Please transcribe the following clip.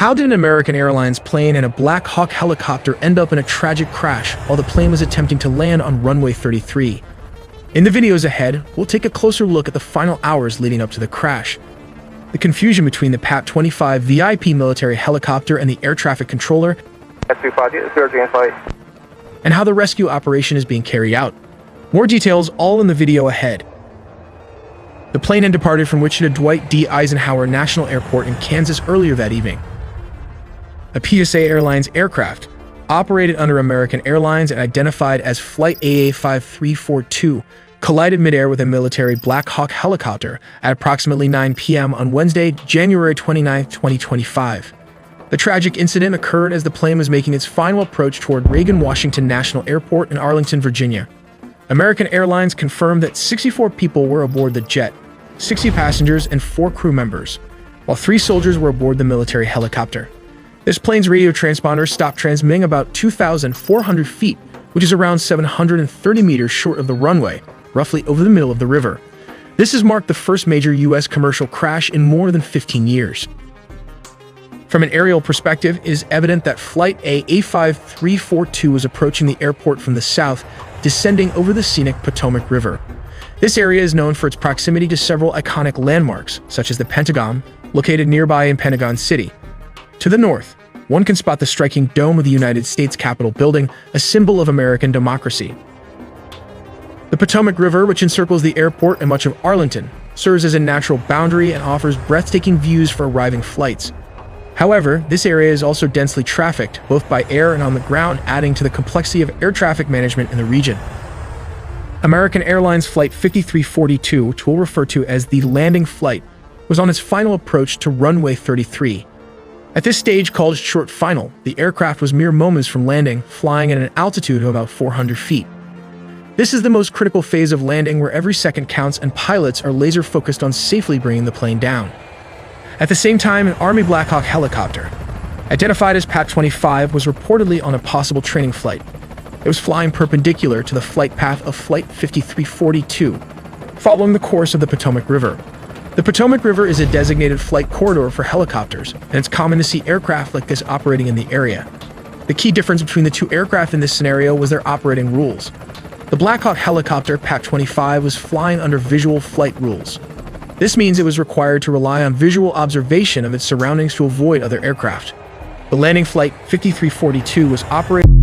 How did an American Airlines plane and a Black Hawk helicopter end up in a tragic crash while the plane was attempting to land on runway 33? In the videos ahead, we'll take a closer look at the final hours leading up to the crash, the confusion between the PAT-25 VIP military helicopter and the air traffic controller, and how the rescue operation is being carried out. More details all in the video ahead. The plane had departed from Wichita Dwight D. Eisenhower National Airport in Kansas earlier that evening. A PSA Airlines aircraft, operated under American Airlines and identified as Flight AA5342, collided midair with a military Black Hawk helicopter at approximately 9 p.m. on Wednesday, January 29, 2025. The tragic incident occurred as the plane was making its final approach toward Reagan Washington National Airport in Arlington, Virginia. American Airlines confirmed that 64 people were aboard the jet, 60 passengers and 4 crew members, while 3 soldiers were aboard the military helicopter. This plane's radio transponder stopped transmitting about 2,400 feet, which is around 730 meters short of the runway, roughly over the middle of the river. This has marked the first major U.S. commercial crash in more than 15 years. From an aerial perspective, it is evident that Flight AA5342 was approaching the airport from the south, descending over the scenic Potomac River. This area is known for its proximity to several iconic landmarks, such as the Pentagon, located nearby in Pentagon City. To the north, one can spot the striking dome of the United States Capitol building, a symbol of American democracy. The Potomac River, which encircles the airport and much of Arlington, serves as a natural boundary and offers breathtaking views for arriving flights. However, this area is also densely trafficked, both by air and on the ground, adding to the complexity of air traffic management in the region. American Airlines Flight 5342, which we'll refer to as the landing flight, was on its final approach to runway 33. At this stage, called short final, the aircraft was mere moments from landing, flying at an altitude of about 400 feet. This is the most critical phase of landing, where every second counts and pilots are laser-focused on safely bringing the plane down. At the same time, an Army Black Hawk helicopter, identified as PAT-25, was reportedly on a possible training flight. It was flying perpendicular to the flight path of Flight 5342, following the course of the Potomac River. The Potomac River is a designated flight corridor for helicopters, and it's common to see aircraft like this operating in the area. The key difference between the two aircraft in this scenario was their operating rules. The Black Hawk helicopter PAT-25 was flying under visual flight rules. This means it was required to rely on visual observation of its surroundings to avoid other aircraft. The landing Flight 5342 was operating